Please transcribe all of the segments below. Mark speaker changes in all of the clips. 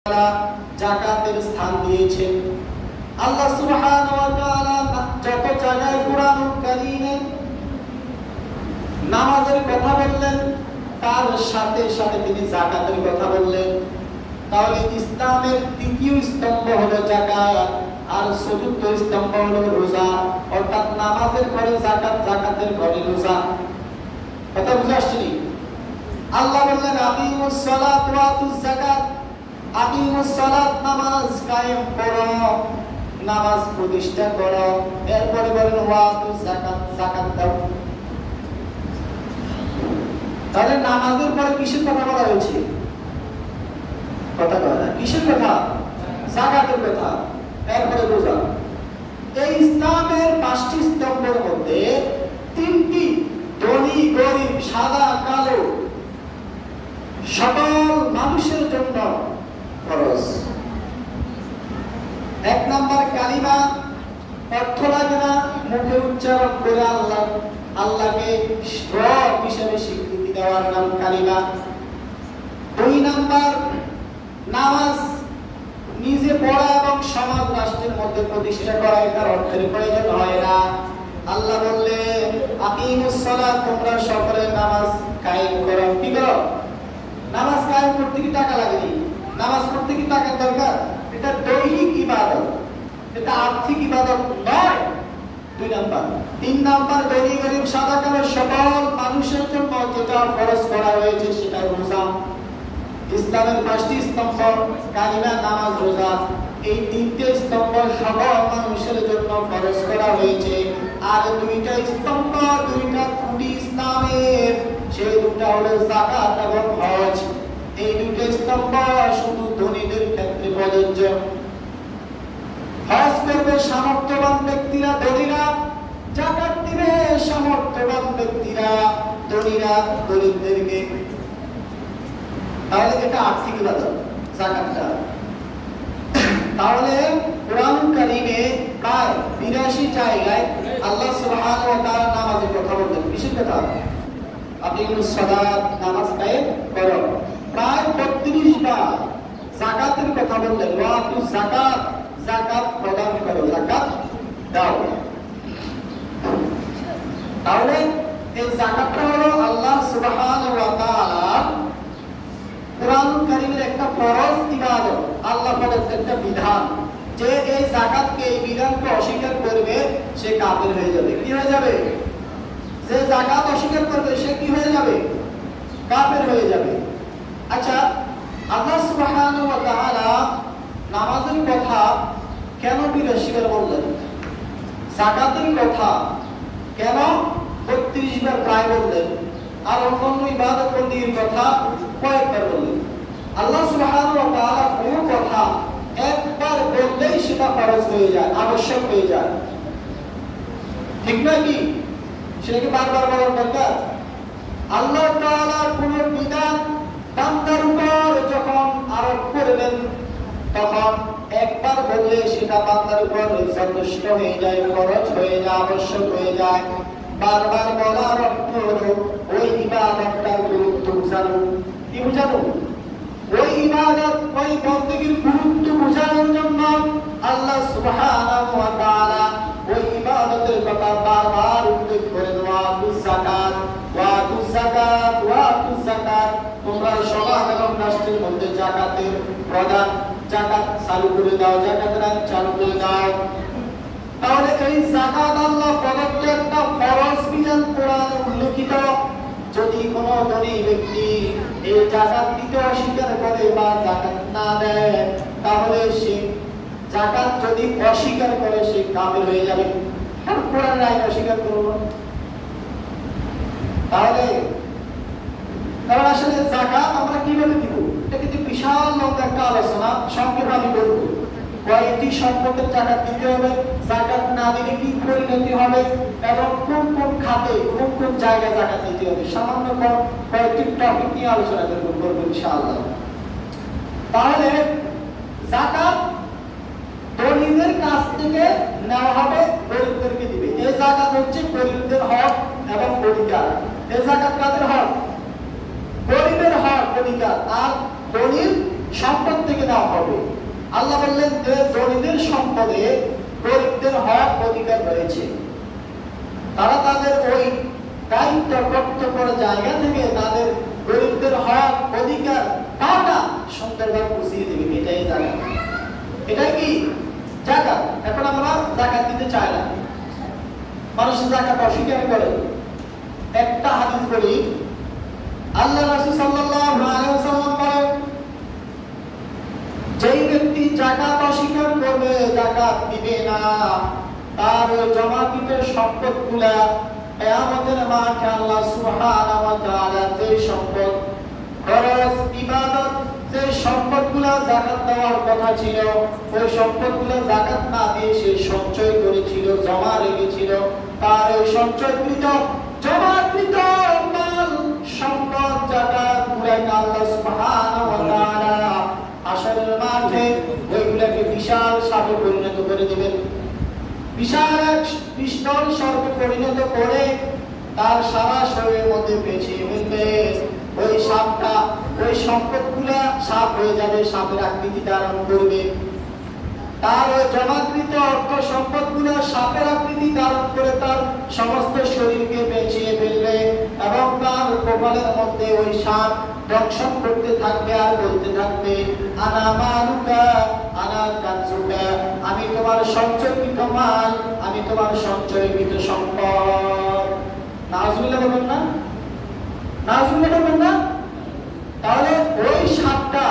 Speaker 1: জাকাতের স্থান দিয়েছেন। আল্লাহ সুবহানাহু ওয়া তাআলা যত জায়গায় কুরআনুল কারীমে নামাজের কথা বললেন তার সাথে সাথে তিনি যাকাতের কথা বললেন। তাহলে ইসলামের তৃতীয় স্তম্ভ হলো যাকাত আর চতুর্থ স্তম্ভ হলো রোজা, অর্থাৎ নামাজের পরে যাকাত, যাকাতের পরে রোজা। কথা বুঝে আসছে? আল্লাহ বললেন আকিমুস সালাত ওয়া আতুজ যাকাত, আকিমুস সালাত নামাজ কায়েম করো, নামাজ প্রতিষ্ঠা করো। এরপরে বলেন ওয়া আতুজ যাকাত, যাকাত দাও। তাহলে নামাজের পরে কিসের কথা বলা হয়েছে? কথা বলা কিসের কথা? যাকাতের কথা। এরপরে রোজা। এই ইসলামের পাঁচটি স্তম্ভের মধ্যে তিনটি ধনী গরিব সাদা কালো সকল মানুষের জন্য ফরজ। এক নাম্বার কালিমা, অর্থ লাগে না, মুখে উচ্চারণ করে আল্লাহকে রব হিসেবে স্বীকৃতি দেওয়ার নাম কালিমা। দুই নাম্বার নামাজ নিজে পড়া এবং সমাজ রাষ্ট্রের মধ্যে প্রতিষ্ঠা করা, এটার অর্থের প্রয়োজন হয় না। আল্লাহ বললেন আকিমুস সালাত, তোমরা সকলে নামাজ কায়েম করো। কি করো? নামাজ কায়েম করতে কি টাকা লাগেনি? নামাজ পড়তে কি টাকার দরকার? এটা দৈহিক ইবাদত, এটা আর্থিক ইবাদত নয়। দুই নাম্বার। তিন নাম্বার, ধনী গরিব সাদা কালো সকল মানুষের জন্য যেটা ফরজ করা হয়েছে সেটা রোজা। ইসলামের পাঁচটি স্তম্ভ কালিমা, নামাজ, রোজা, এই তিনটে স্তম্ভ সকল মানুষের জন্য ফরজ করা হয়েছে। আর দুইটা স্তম্ভ, দুইটা খুঁটি ইসলামের, সেই দুটো হলো যাকাত এবং হজ। এই দুটো স্তম্ভ শুধু ধনীদের ক্ষেত্রে প্রযোজ্য। হজ করবে সামর্থ্যবান ব্যক্তিরা, ধনীরা। যাকাত দিবে সামর্থ্যবান ব্যক্তিরা, ধনীরা গরিবদেরকে। তাহলে এটা আর্থিক ইবাদত যাকাতটা। তাহলে কুরআন কারীমে প্রায় ৮২ জায়গায় আল্লাহ সুবহানাহু ওয়া তাআলা নামাজের কথা বলেন। কিসের কথা? আকিমুস সালাত, নামাজ কায়েম করো। প্রায় ৩২ বার যাকাতের কথা বললেন। ওয়া আতুজ যাকাত, যাকাত প্রদান করো, যাকাত দাও। তাহলে এই যাকাতটা হলো আল্লাহ সুবহানাহু ওয়া তাআলা কুরআন কারীমের একটা ফরজ ইবাদত, আল্লাহ প্রদত্ত একটা বিধান, যে এই যাকাতকে, এই বিধানকে অস্বীকার করবে সে কাফের হয়ে যাবে। কি হয়ে যাবে? যে যাকাত অস্বীকার করবে সে কি হয়ে যাবে? কাফের হয়ে যাবে। আচ্ছা, আল্লাহ সুবহানাহু ওয়া তাআলা নামাজের কথা কেন ৮২ বার বললেন? যাকাতের কথা কেন ৩২ বার প্রায় বললেন? আর অন্যান্য ইবাদত বন্দির কথা কয়েকবার বললেন? আল্লাহ সুবহানাহু ওয়া তাআলা কোন কথা একবার বললেই সেটা ফরজ হয়ে যায়, আবশ্যক হয়ে যায়। ঠিক নয় কি? সেটাকে বারবার বলার দরকার? আল্লাহ তাআলা কোন বিধান বান্দার উপর যখন আরোপ করবেন তখন একবার বললে সেটা বান্দার উপর যথেষ্ট হয়ে যায়, ফরজ হয়ে যায়, আবশ্যক হয়ে যায়। বারবার বলার অর্থ হলো ওই ইবাদতটার গুরুত্ব বোঝানো। কি বোঝানো? ওই ইবাদত, ওই বন্দেগীর গুরুত্ব বোঝানোর জন্য আল্লাহ সুবহানাহু ওয়া তাআলা ওই ইবাদতের কথা বারবার উল্লেখ করেন। ওয়া আতুজ যাকাত, ওয়া আতুজ যাকাত, ওয়া আতুজ যাকাত, তোমরা সমাজ এবং রাষ্ট্রের মধ্যে যাকাতের প্রদান, যাকাত চালু করে দাও, যাকাতের আইন চালু করে দাও। তাহলে এই যাকাত আল্লাহ প্রদত্ত একটা ফরজ বিধান, কোরআনে উল্লেখিত। যদি কোনো ধনী ব্যক্তি এই যাকাত দিতে অস্বীকার করে বা যাকাত না দেয়, তাহলে সে যাকাত যদি অস্বীকার করে সে কাফের হয়ে যাবে। কারণ কোরআনের আইন অস্বীকার করলো। তাহলে কারণ আসলে যাকাত আমরা কিভাবে দিব? এটা কিন্তু বিশাল লম্বা একটা আলোচনা, সংক্ষেপে আমি বলবো। কয়েকটি সম্পদের যাকাত দিতে হবে, যাকাত না দিলে কি পরিণতি হবে, এবং কোন কোন খাতে, কোন কোন জায়গায় যাকাত দিতে হবে, সামান্য কয়েকটি টপিক নিয়ে আলোচনা করবো ইনশাআল্লাহ। তাহলে যাকাত গরিবদের কাছ থেকে নেওয়া হবে, গরিবদেরকে দিবে। এই যাকাত হচ্ছে গরিবদের হক এবং অধিকার। এই যাকাত কাদের হক? গরিবের হক, অধিকার। আর গরিব সম্পদ থেকে দেওয়া হবে। আল্লাহ বললেন যে ধনীদের সম্পদে গরিবদের হক অধিকার রয়েছে, তারা তাদের ওই দায়িত্ব কর্তব্যের জায়গা থেকে তাদের গরিবদের হক অধিকার পাওয়া সুন্দরভাবে বুঝিয়ে দেবে। এটাই জায়গা, এটাই কি জাকাত। এখন আমরা জাকাত দিতে চাই না, মানুষ জাকাত অস্বীকার করে। একটা হাদিস বলি, আল্লাহ রাসূল সাল্লাল্লাহু আলাইহি ওয়াসাল্লাম বলেন, যেই ব্যক্তি জাকাত অস্বীকার করবে, জাকাত দিবে না, তার জমাকৃত সম্পদগুলা কিয়ামতের মাঠে আল্লাহ সুবহানাহু ওয়া তাআলা যে সম্পদ, খরচ, ইবাদত, যে সম্পদগুলা জাকাত দেওয়ার কথা ছিল, ওই সম্পদগুলা জাকাত না দিয়ে সে সঞ্চয় করেছিল, জমা রেখেছিল, তার ওই সঞ্চয়কৃত জমাকৃত মাল সম্পদ জাকাত পুরাইনা আল্লাহ সুবহানাহু ওয়া তাআলা হাশরের মাঠে ওইগুলাকে বিশাল সাপে পরিণত করে দিবেন। বিশাল এক পিস্তল সর্পে পরিণত করে তার সারা শরীরের মধ্যে পেঁচিয়ে ফেলবে। ওই সাপটা, ওই সম্পদগুলা সাপ হয়ে যাবে, সাপের আকৃতি ধারণ করবে। তার ওই জমাকৃত অর্থ সম্পদগুলা সাপের আকৃতি ধারণ করে তার সমস্ত শরীরকে পেঁচিয়ে ফেলবে এবং তার কপালের মধ্যে ওই সাপ দংশন করতে থাকবে আর বলতে থাকবে, আনা মালুকা আনা কানজুকা, আমি তোমার সঞ্চয়কৃত মাল, আমি তোমার সঞ্চয়কৃত সম্পদ। নাউজুবিল্লাহ বলবেন না? নাউজুবিল্লাহ বলবেন না? তাহলে ওই সাপটা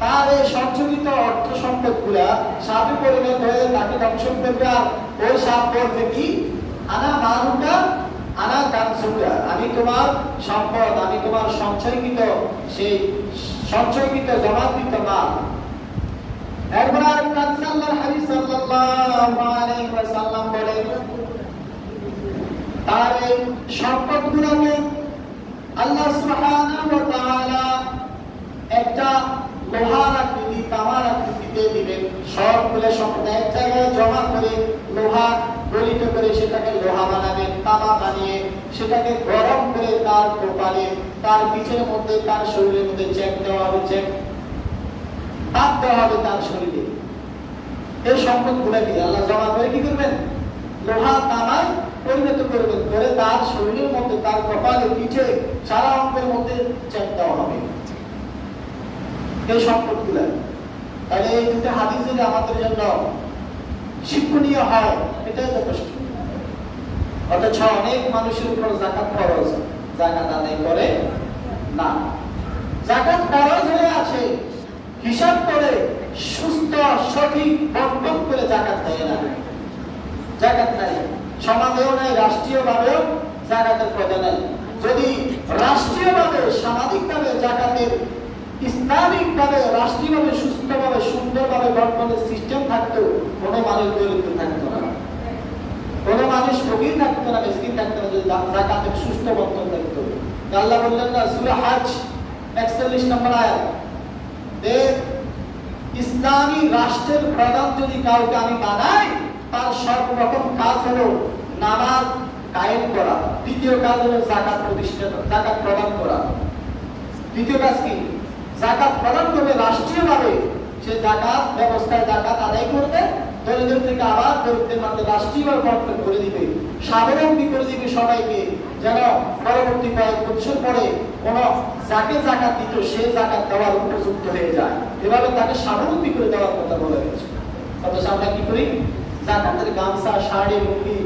Speaker 1: তার এই সঞ্চয়িত অর্থ সম্পদগুলা সাপে পরিণত হয়ে তাকে দংশন করবে। আর ওই সাপ বলবে কি, আনা মালুকা আনা কানজুকা, আমি তোমার সম্পদ, আমি তোমার সঞ্চয়কৃত, সেই সঞ্চয়কৃত জমাকৃত মাল। একবার আরেকটা আল্লাহর হাবিব সাল্লাল্লাহু আলাইহি ওয়াসাল্লাম বলেন, তার এই সম্পদগুলোকে আল্লাহ সুবহানাহু ওয়া তাআলা একটা লোহার আকৃতি, তামার আকৃতিতে দিবেন। সবগুলো সম্পদ এক জায়গায় জমা করে লোহা গলিত করে সেটাকে লোহা বানাবেন, তামা বানিয়ে সেটাকে গরম করে তার কপালে, তার পিঠের মধ্যে, তার শরীরের মধ্যে চেক দেওয়া হবে, চেক তাপ দেওয়া হবে তার শরীরে। এই সম্পদগুলোকে আল্লাহ জমা করে কি করবেন, লোহা তামায় পরিণত করবেন, করে তার শরীরের মধ্যে, তার কপালে, পিঠে, সারা অঙ্গের মধ্যে চেক দেওয়া হবে এই সম্পদগুলো। তাহলে এই দুটো হাদিস যদি আমাদের জন্য শিক্ষণীয় হয়, এটাই যথেষ্ট। অথচ অনেক মানুষের উপর যাকাত ফরজ, যাকাত আদায় করে না। যাকাত ফরজ হয়ে আছে, হিসাব করে সুস্থ সঠিক বন্টন করে যাকাত দেয় না। যাকাত নাই, সমাজেও নাই, রাষ্ট্রীয়ভাবেও যাকাতের কথা নাই। যদি রাষ্ট্রীয়ভাবে, সামাজিকভাবে যাকাতের ইসলামিকভাবে, রাষ্ট্রীয়ভাবে, সুস্থভাবে, সুন্দরভাবে বন্টনের সিস্টেম থাকতো, কোনো মানুষ দরিদ্র থাকতো না, কোনো মানুষ ফকির থাকতো না, মিসকিন থাকতো না, যদি যাকাতের সুস্থ বন্টন থাকতো। আল্লাহ বললেন না, সূরা হজ 41 নম্বর আয়াত, যে ইসলামী রাষ্ট্রের প্রধান যদি কাউকে আমি বানাই, তার সর্বপ্রথম কাজ হলো নামাজ কায়েম করা, দ্বিতীয় কাজ হলো যাকাত প্রতিষ্ঠা, যাকাত প্রদান করা। দ্বিতীয় কাজ কি? যাকাত প্রদান করবে রাষ্ট্রীয়ভাবে, সে যাকাত ব্যবস্থায় যাকাত আদায় করবে, দরিদ্র থেকে আবার দরিদ্রের মধ্যে রাষ্ট্রীয়ভাবে বন্টন করে দিবে, স্বাবলম্বী করে দিবে সবাইকে, যেন পরবর্তী কয়েক বছর পরে কোন যাকে যাকাত দিত সে যাকাত দেওয়ার উপযুক্ত হয়ে যায়। এভাবে তাকে স্বাবলম্বী করে দেওয়ার কথা বলা হয়েছে। অথচ আমরা কি করি, যাকাতের গামছা, শাড়ি, লুঙ্গি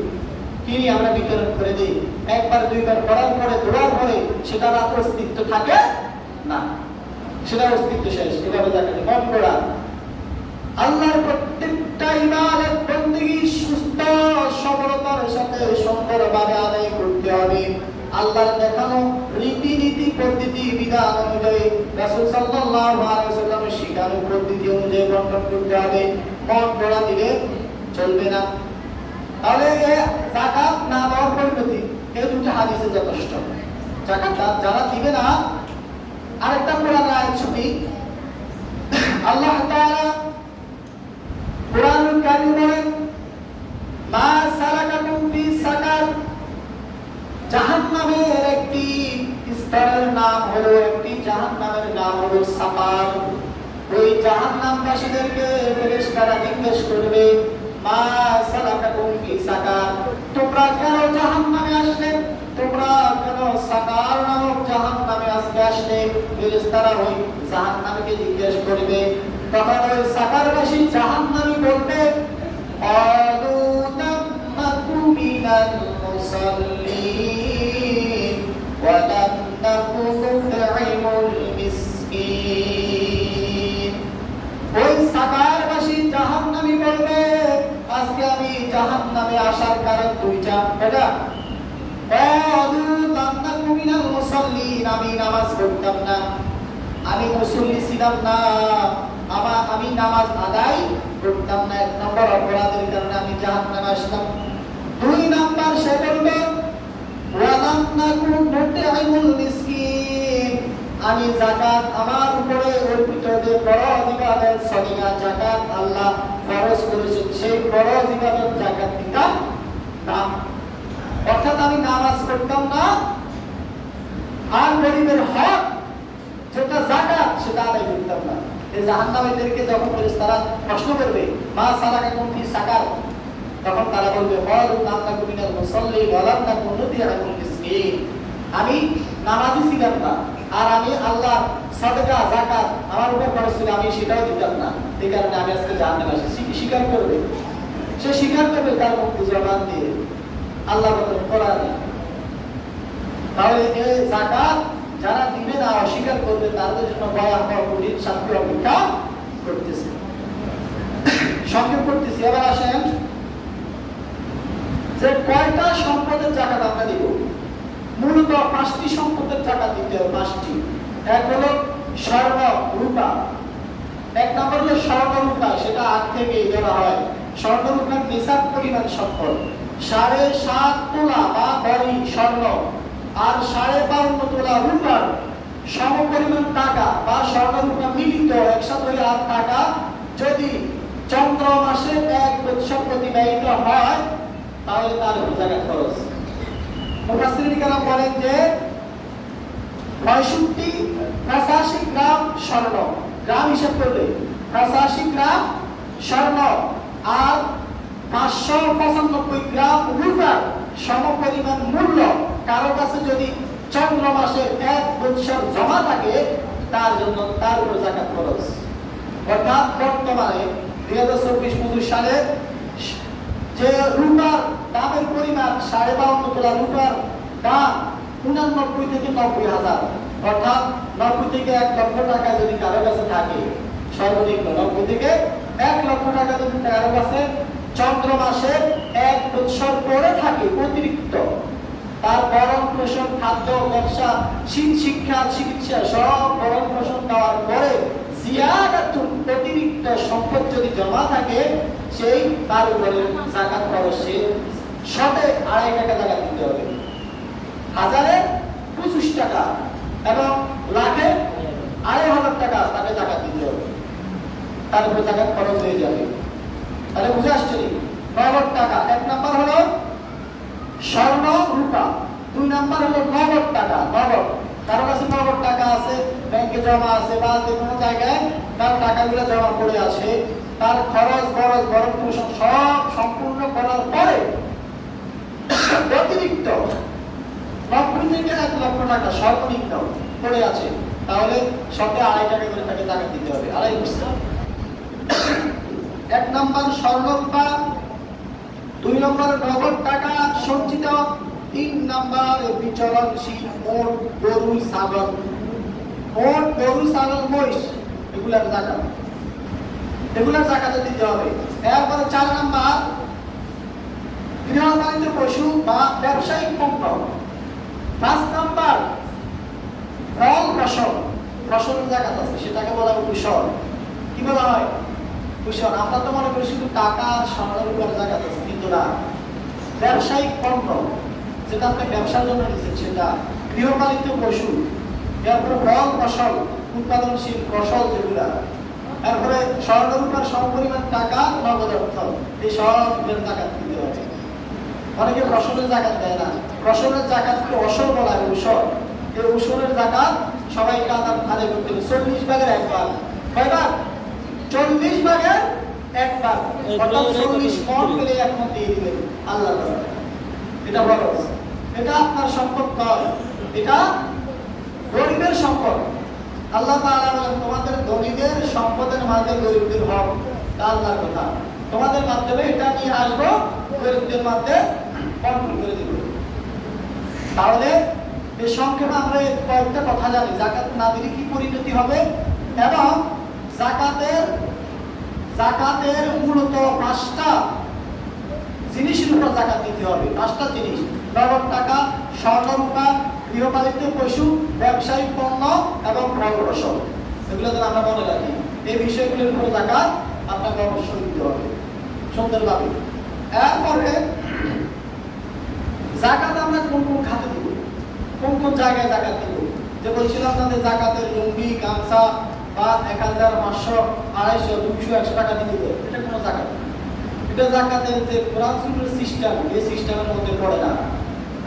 Speaker 1: কিনে আমরা বিতরণ করে দিই, একবার দুইবার করার পরে, দৌড়ার পরে সেটার আর অস্তিত্ব থাকে না, সেটার অস্তিত্ব শেষ। এভাবে যাকাত মন করা। আল্লাহর প্রত্যেকটা ইবাদত বন্দেগী সুস্থ সফলতার সাথে সুন্দরভাবে আদায় করতে হবে। আল্লাহর দেখানো রীতিনীতি, পদ্ধতি, বিধান অনুযায়ী, রাসূল সাল্লাল্লাহু আলাইহি ওয়াসাল্লামের শিখানো পদ্ধতি অনুযায়ী বন্টন করতে হবে। মন গড়া দিলে চলবে না। তাহলে যাকাত না দেওয়ার পরিণতি, এই দুটো হাদিসে যথেষ্ট। যাকাত যারা দিবে না, আরেকটা কোরআন আয়াত শুনি, আল্লাহ তাআলা কোরআনুল কারীম বলেন, মা সালাকাকুম ফি সাকার, জাহান্নামের একটি স্তরের নাম হলো, একটি জাহান্নামের নাম হলো সাকার। ওই জাহান্নামবাসীদেরকে ফেরেশতারা জিজ্ঞেস করবে, মা সালাকাকুম ফি সাকার, তোমরা কেন জাহান্নামে আসলে? তোমরা কেন সাকার নামক জাহান্নামে আজকে আসলে? ফেরেশতারা ওই জাহান্নামীকে জিজ্ঞেস করবে। তখন ওই সাকারবাসী জাহান্নামী বলবে, ক্বালু লাম নাকু মিনাল মুসাল্লিন ওয়া লাম নাকু নুতঈমুল মিসকিন। ওই সাকারবাসী জাহান্নামী বলবে, আজকে আমি জাহান্নামে আসার কারণ দুইটা। এটা ক্বালু লাম নাকু মিনাল মুসাল্লিন, আমি নামাজ পড়তাম না, আমি মুসল্লি ছিলাম না, আমি নামাজ আদায় করতাম না। এক নম্বর অপরাধের কারণে আমি জাহান্নামে আসলাম। দুই নাম্বার সে বলবে, ওয়ালাম নাকু নুতঈমুল মিসকিন, আমি যাকাত আমার উপরে অর্পিত যে ফরজ ইবাদত সদকা যাকাত আল্লাহ ফরজ করেছেন, সেই ফরজ ইবাদত যাকাত দিতাম না। অর্থাৎ আমি নামাজ পড়তাম না, আর গরিবের হক যেটা যাকাত সেটা আদায় করতাম না। এই জাহান্নামীদেরকে যখন ফেরেশতারা প্রশ্ন করবে, মা সালাকাকুম ফি সাকার, তখন তারা বলবে, ক্বালু লাম নাকু মিনাল মুসাল্লিন ওয়া লাম নাকু নুতঈমুল মিসকিন, আমি নামাজি ছিলাম না, আর আমি আল্লাহর সাদকা যাকাত আমার উপর ফরজ ছিল, আমি সেটাও দিতাম না, এই কারণে আমি আজকে জাহান্নামে আসি। স্বীকার করবে, সে স্বীকার করবে তার মুখে জবান দিয়ে, আল্লাহ বলেন কোরআনে। তাহলে এই যাকাত যারা দিবে না, অস্বীকার করবে, তাদের জন্য ভয়াবহ কঠিন শাস্তি অপেক্ষা করতেছে। সংক্ষেপ করতেছি। এবার আসেন যে কয়টা সম্পদের যাকাত আমরা দিব। মূলত 5টি সম্পদের যাকাত দিতে হবে, 5টি। এক হলো স্বর্ণ রূপা। এক নম্বর হলো স্বর্ণ রূপা, সেটা আগ থেকেই ধরা হয়। স্বর্ণ রূপার নিসাব পরিমাণ সম্পদ 7.5 তোলা বা ভরি স্বর্ণ আর 52.5 তোলা রূপার সমপরিমাণ টাকা বা স্বর্ণ রূপা মিলিত একসাথে হলে আর টাকা যদি চন্দ্র মাসে 1 বৎসর প্রতি ব্যয়িত হয়, তাহলে তার উপর যাকাত খরচ। মুফাসসিরিন কেরাম বলেন যে 85 গ্রাম স্বর্ণ, গ্রাম হিসাব করলে 85 গ্রাম স্বর্ণ আর 595 গ্রাম রূপার সমপরিমাণ মূল্য কারো কাছে যদি চন্দ্র মাসে 1 বৎসর জমা থাকে, তার জন্য তার উপর যাকাত খরচ। অর্থাৎ বর্তমানে 2024-25 সালে যে রূপার দামের পরিমাণ 52.5 তোলা, রূপার দাম 89 থেকে 90,000, অর্থাৎ 90 থেকে 1 লক্ষ টাকা যদি কারো কাছে থাকে, সর্বনিম্ন 90 থেকে 1 লক্ষ টাকা যদি কারো কাছে চন্দ্র মাসে 1 বৎসর পরে থাকে অতিরিক্ত, তার ভরণ পোষণ, খাদ্য, ব্যবসা, শিক্ষা, চিকিৎসা সব ভরণ পোষণ দেওয়ার পরে জিয়াদাতুন অতিরিক্ত সম্পদ যদি জমা থাকে, সেই তার উপরে যাকাত খরচ। শতে 2.5 টাকা যাকাত দিতে হবে, হাজারে 25 টাকা এবং লাখে 2.5 টাকা তাকে যাকাত দিতে হবে, তার উপরে যাকাত খরচ হয়ে যাবে। তাহলে বুঝে আসছে নগদ টাকা। 1 নাম্বার হলো স্বর্ণ রূপা, 2 নাম্বার হলো নগদ টাকা। নগদ কারো কাছে নগদ টাকা আছে, ব্যাংকে জমা আছে বা যে কোনো জায়গায় তার টাকাগুলো জমা পড়ে আছে, তার খরচ বরচ ভরণ পোষণ সব সম্পূর্ণ করার পরে অতিরিক্ত 90 থেকে 1 লক্ষ টাকা সর্বনিম্ন পড়ে আছে, তাহলে শতে 2.5 টাকা করে তাকে যাকাত দিতে হবে। 2.5%। 1 নাম্বার স্বর্ণ রূপা, 2 নম্বর নগদ টাকা সঞ্চিত, 3 নাম্বার বিচরণশীল মোট গরু ছাগল, মহিষ, এগুলার যাকাত, এগুলার যাকাত দিতে হবে। এরপরে 4 নাম্বার গৃহপালিত পশু বা ব্যবসায়িক পণ্য। 5 নাম্বার ফল ফসল, ফসলের যাকাত আছে, সেটাকে বলা হয় কুশল। কি বলা হয়? কুশল। আমরা তো মনে করি শুধু টাকা স্বর্ণের উপর যাকাত আছে, কিন্তু না, ব্যবসায়িক পণ্য যেটা আপনি ব্যবসার জন্য নিচ্ছেন সেটা, গৃহপালিত পশু, এরপরে ফল ফসল, উৎপাদনশীল ফসল যেগুলা, এরপরে স্বর্ণের উপর সমপরিমাণ টাকা, নগদ অর্থ, এই সব যাকাত দিতে হবে। অনেকে ফসলের যাকাত দেয় না। ফসলের যাকাতকে অসল বলা হয়, উসর। এই উসরের যাকাত সবাইকে আদায় করতে হবে, 40 ভাগের 1 ভাগ। কয়বার? 40 ভাগের 1 ভাগ, অর্থাৎ 40 মণ পেলে 1 মণ দিয়ে দিবেন আল্লাহর রাস্তায়। এটা ফরজ। এটা আপনার সম্পদ নয়, এটা গরিবের সম্পদ। আল্লাহ তাআলা বলেন তোমাদের ধনীদের সম্পদের মাঝে গরিবদের হক, তা আল্লাহর কথা। তোমাদের মাধ্যমে এটা নিয়ে আসবো, গরিবদের মধ্যে বন্টন করে দিব। তাহলে এই সংক্ষেপে আমরা কয়েকটা কথা জানি, যাকাত না দিলে কি পরিণতি হবে, এবং যাকাতের মূলত 5টা জিনিসের উপর যাকাত দিতে হবে। 5টা জিনিস: নগদ টাকা, স্বর্ণ রূপা, গৃহপালিত পশু, ব্যবসায়িক পণ্য এবং ফলফসল। এগুলো যেন আমরা মনে রাখি। এই বিষয়গুলোর উপর যাকাত আপনাকে অবশ্যই দিতে হবে সুন্দরভাবে। এরপরে যাকাত আমরা কোন কোন খাতে দিব, কোন কোন জায়গায় যাকাত দিব? যে বলছিলাম আপনাদের যাকাতের লুঙ্গি, গামছা বা 1000, 500, 250, 200, 100 টাকা দিয়ে দিবে, এটা কোনো যাকাত না। এটা যাকাতের যে কোরআন সুন্নাহর সিস্টেম, এই সিস্টেমের মধ্যে পড়ে না।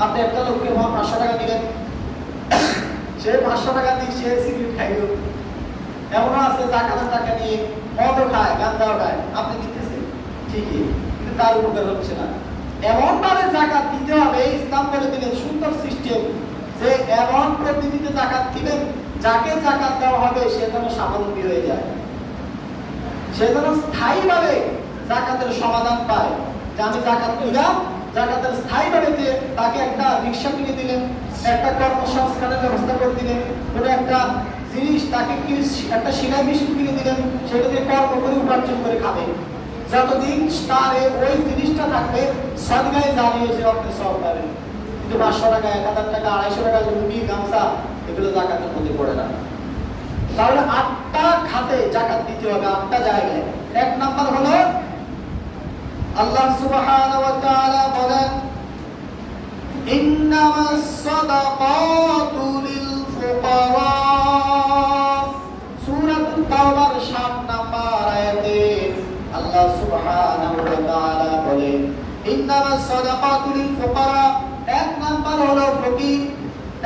Speaker 1: আপনি একটা লোককে 500 টাকা দিলেন, সে 500 টাকা দিয়ে সে সিগারেট খাইল। এমনও আছে যাকাতের টাকা নিয়ে মদও খায়, গাঁজাও খায়, আপনি দিতেছেন ঠিকই, কিন্তু তার উপকার হচ্ছে না। এমন ভাবে যাকাত দিতে হবে, ইসলাম বলে দিলেন সুন্দর সিস্টেম, যে এমন পদ্ধতিতে যাকাত দিবেন যাকে যাকাত দেওয়া হবে সে যেন স্বাবলম্বী হয়ে যায়, সে যেন স্থায়ীভাবে যাকাতের সমাধান পায়। যে আমি যাকাত দিলাম, যাকাতের স্থায়ীভাবে তাকে একটা রিক্সা কিনে দিলেন, একটা কর্মসংস্থানের ব্যবস্থা করে দিলেন, কোনো একটা জিনিস তাকে একটা সেলাই মেশিন কিনে দিলেন, সেটা দিয়ে কর্ম করে উপার্জন করে খাবে। যতদিন তার ওই জিনিসটা থাকবে, সদগায়ে জারিয়ে সে আপনি সব পাবেন। কিন্তু 500 টাকা, 1000 টাকা, 250 টাকা লুঙ্গি, গামছা, এগুলো যাকাতের মধ্যে পড়ে না। তাহলে 8টা খাতে যাকাত দিতে হবে, 8টা জায়গায়। 1 নাম্বার হলো আল্লাহ সুবহানাহু ওয়া তাআলা বলেন ইন্নামাস সাদাকাতু লিল ফুকারা, সূরাতুত তাওবার 7 নাম্বার আয়াতে আল্লাহ সুবহানাহু ওয়া তাআলা বলেন ইন্নামাস সাদাকাতু লিল ফুকারা। 1 নাম্বার হলো ফকির।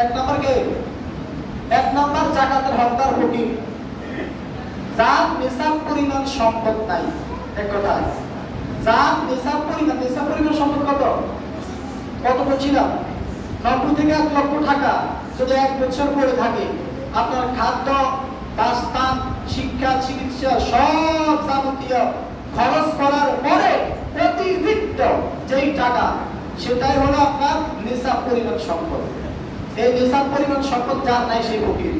Speaker 1: 1 নাম্বার কে? 1 নাম্বার যাকাতের হকদার ফকির, যার নিসাব পরিমাণ সম্পদ নাই। এক কথা, যার নিসাব পরিমাণ সম্পদ কত বলছিলাম? 90 থেকে 1 লক্ষ টাকা যদি 1 বছর পরে থাকে, আপনার খাদ্য, বাসস্থান, শিক্ষা, চিকিৎসা সব যাবতীয় খরচ করার পরে অতিরিক্ত যেই টাকা, সেটাই হলো আপনার নিসাব পরিমাণ সম্পদ। এই নিসাব পরিমাণ সম্পদ যার নাই সেই ফকির।